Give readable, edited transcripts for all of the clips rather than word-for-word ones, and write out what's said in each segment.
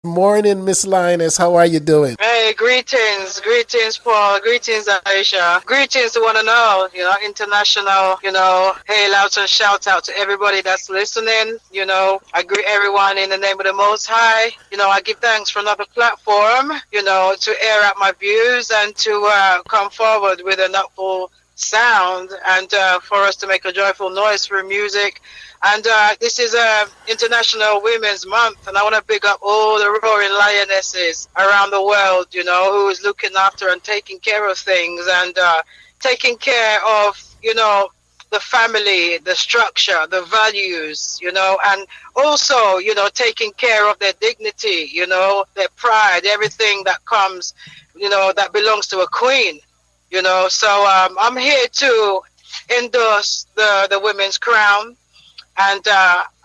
Morning, Miss Lioness. How are you doing? Hey, greetings, Paul, greetings, Aiysha, greetings to one and all, international, hail out and shout out to everybody that's listening, I greet everyone in the name of the Most High, I give thanks for another platform, to air out my views and to come forward with an upful sound and for us to make a joyful noise through music. And this is International Women's Month, and I want to big up all the roaring lionesses around the world, who is looking after and taking care of things and taking care of, the family, the structure, the values, and also, taking care of their dignity, their pride, everything that comes, that belongs to a queen, So I'm here to endorse the women's crown. And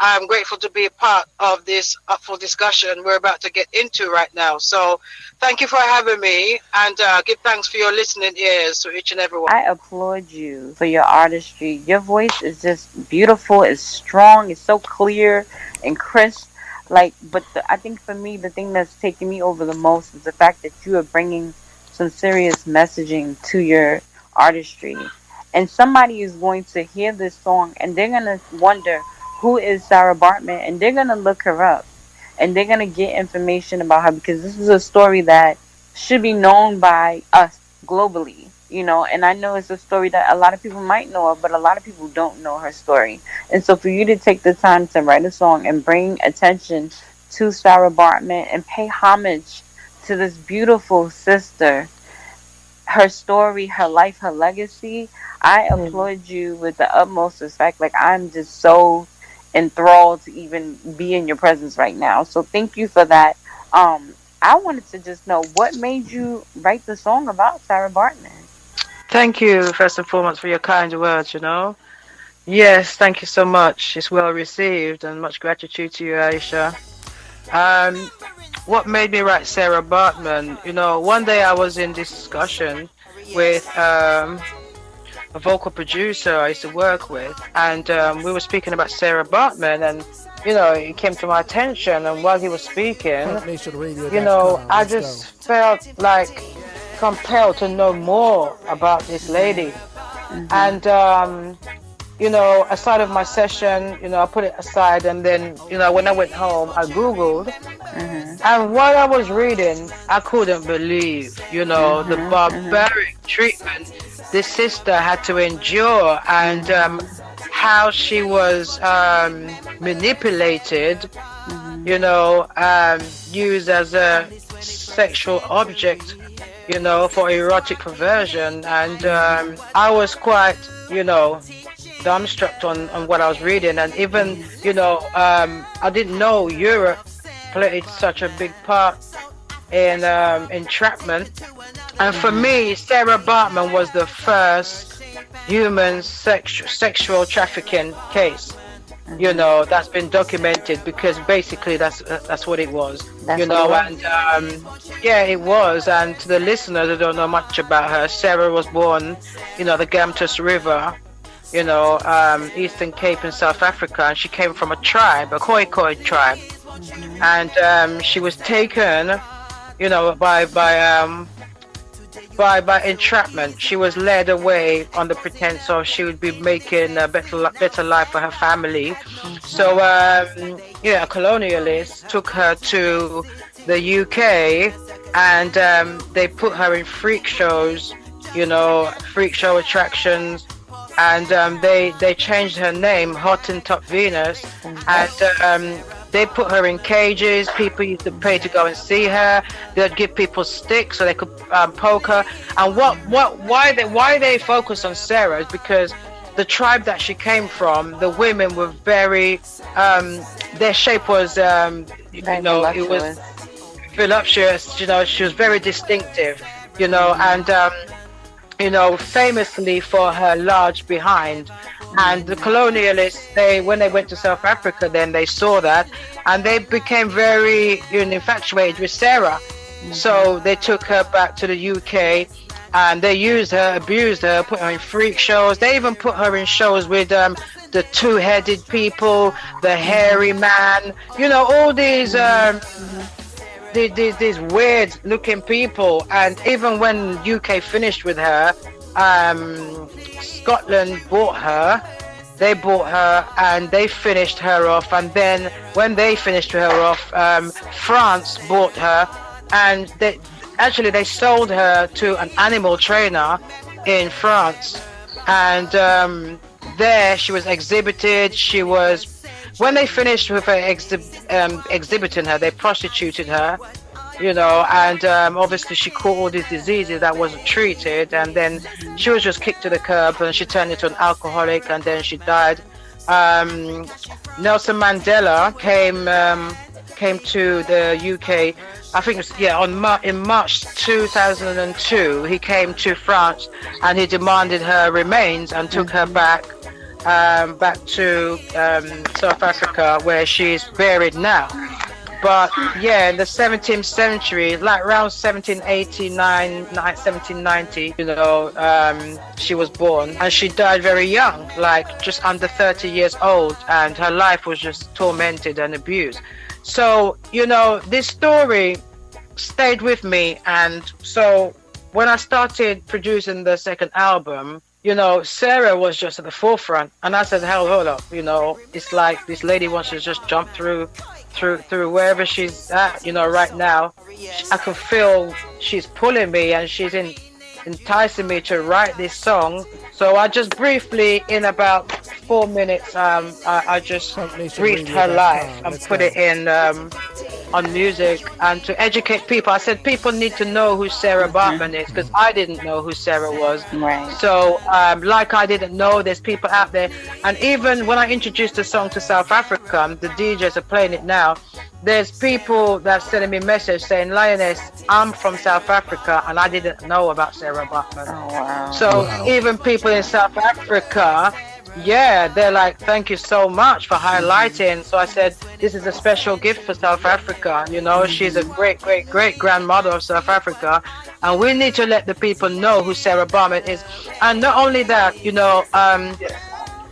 I'm grateful to be a part of this full discussion we're about to get into right now. So thank you for having me, and give thanks for your listening ears to each and every one. I applaud you for your artistry. Your voice is just beautiful, it's strong, it's so clear and crisp. I think for me, the thing that's taking me over the most is the fact that you are bringing some serious messaging to your artistry. And somebody is going to hear this song and they're going to wonder who is Sarah Baartman, and they're going to look her up and they're going to get information about her, because this is a story that should be known by us globally, and I know it's a story that a lot of people might know of, but a lot of people don't know her story. And so for you to take the time to write a song and bring attention to Sarah Baartman and pay homage to this beautiful sister, her story, her life, her legacy, I applaud you with the utmost respect. Like, I'm just so enthralled to even be in your presence right now. So thank you for that. I wanted to just know, what made you write the song about Sarah Baartman? Thank you, first and foremost, for your kind words, Yes, thank you so much. It's well received, and much gratitude to you, Aiysha. What made me write Sarah Baartman? One day I was in discussion with a vocal producer I used to work with, and we were speaking about Sarah Baartman, and it came to my attention, and while he was speaking, I just felt like compelled to know more about this lady. And aside of my session, I put it aside, and then when I went home, I Googled, and what I was reading, I couldn't believe, the barbaric treatment this sister had to endure, and how she was manipulated, used as a sexual object, for erotic perversion. And I was quite, dumbstruck on what I was reading. And even, I didn't know Europe played such a big part in entrapment. And for me, Sarah Baartman was the first human sexual trafficking case, that's been documented, because basically that's what it was, and yeah, it was. And to the listeners that don't know much about her, Sarah was born, the Gamtus River, Eastern Cape in South Africa, and she came from a tribe, a Khoikhoi tribe, and she was taken, by entrapment. She was led away on the pretense of she would be making a better life for her family. So a colonialist took her to the UK, and they put her in freak shows, freak show attractions, and they changed her name, Hottentot Venus, and they put her in cages. People used to pay to go and see her. They'd give people sticks so they could poke her. And why they focus on Sarah is because the tribe that she came from, the women were very, their shape was, it was voluptuous. She was very distinctive. And famously for her large behind. And the colonialists, when they went to South Africa, then they saw that, and they became very infatuated with Sarah. So they took her back to the UK, and they used her, abused her, put her in freak shows. They even put her in shows with the two-headed people, the hairy man, all these these weird looking people. And even when UK finished with her, Scotland bought her. They bought her and they finished her off. And then when they finished her off, France bought her, and they sold her to an animal trainer in France. And there she was exhibited. When they finished with her exhibiting her, they prostituted her, and obviously she caught all these diseases that wasn't treated, and then she was just kicked to the curb, and she turned into an alcoholic, and then she died. Nelson Mandela came to the UK, I think it was, in March 2002. He came to France and he demanded her remains and took her back to South Africa, where she's buried now. But yeah, in the 17th century, like around 1789, 1790, she was born, and she died very young, like just under 30 years old, and her life was just tormented and abused. So, this story stayed with me, and so when I started producing the second album, Sarah was just at the forefront, and I said, hold up, it's like this lady wants to just jump through wherever she's at, right now. I can feel she's pulling me, and she's enticing me to write this song. So I just briefly, in about 4 minutes, I just briefed her life and put it in on music, and to educate people. I said people need to know who Sarah Baartman is, because I didn't know who Sarah was. Right. So like I didn't know, there's people out there. And even when I introduced the song to South Africa, the DJs are playing it now, there's people that sending me message saying, Lioness, I'm from South Africa and I didn't know about Sarah Baartman. Oh, wow. So even people in South Africa, they're like, thank you so much for highlighting. So I said, this is a special gift for South Africa. She's a great grandmother of South Africa, and we need to let the people know who Sarah Baartman is. And not only that,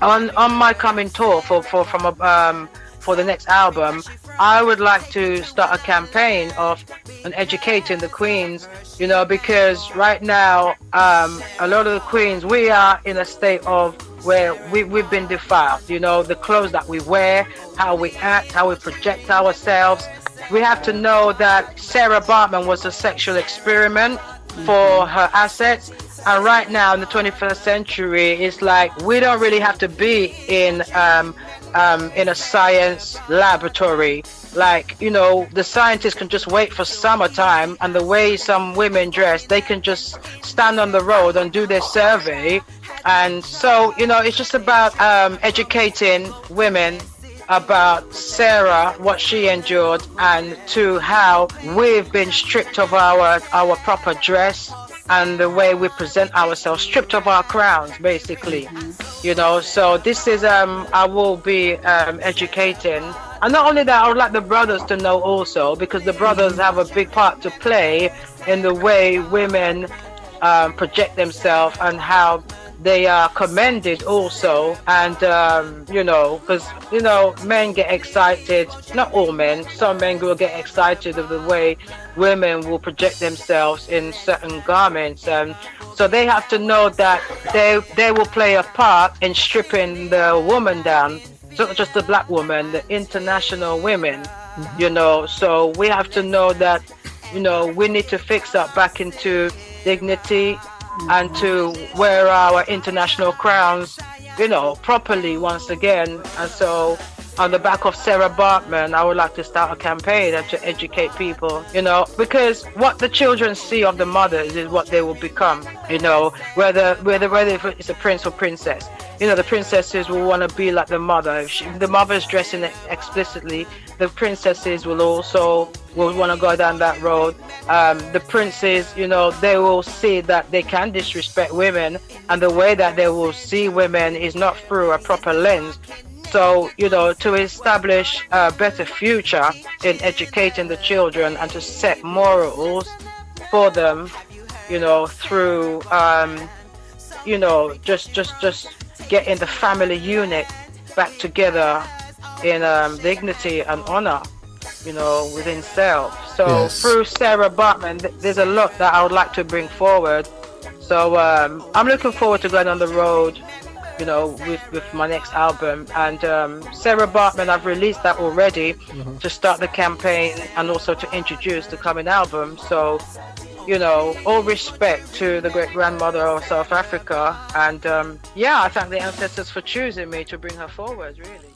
on my coming tour for the next album, I would like to start a campaign of educating the queens, because right now, a lot of the queens, we are in a state of where we've been defiled, the clothes that we wear, how we act, how we project ourselves. We have to know that Sarah Baartman was a sexual experiment for her assets. And right now in the 21st century, it's like we don't really have to be in a science laboratory. Like, the scientists can just wait for summertime, and the way some women dress, they can just stand on the road and do their survey. And so, it's just about educating women about Sarah, what she endured, and to how we've been stripped of our proper dress and the way we present ourselves, stripped of our crowns, basically. So this is I will be educating. And not only that, I would like the brothers to know also, because the brothers have a big part to play in the way women project themselves and how they are commended also. And because men get excited, not all men, some men will get excited of the way women will project themselves in certain garments, so they have to know that they will play a part in stripping the woman down. So not just the black woman, the international women, so we have to know that we need to fix up back into dignity and to wear our international crowns, properly once again. And so on the back of Sarah Baartman, I would like to start a campaign and to educate people, because what the children see of the mothers is what they will become, whether it's a prince or princess. The princesses will want to be like the mother. If the mother's dressing explicitly, the princesses will also want to go down that road. The princes, they will see that they can disrespect women, and the way that they will see women is not through a proper lens. So, to establish a better future in educating the children and to set morals for them, through, just getting the family unit back together in dignity and honor. within self. So Yes. through Sarah Baartman, there's a lot that I would like to bring forward. So I'm looking forward to going on the road, with my next album. And Sarah Baartman, I've released that already to start the campaign and also to introduce the coming album. So, all respect to the great grandmother of South Africa. And I thank the ancestors for choosing me to bring her forward, really.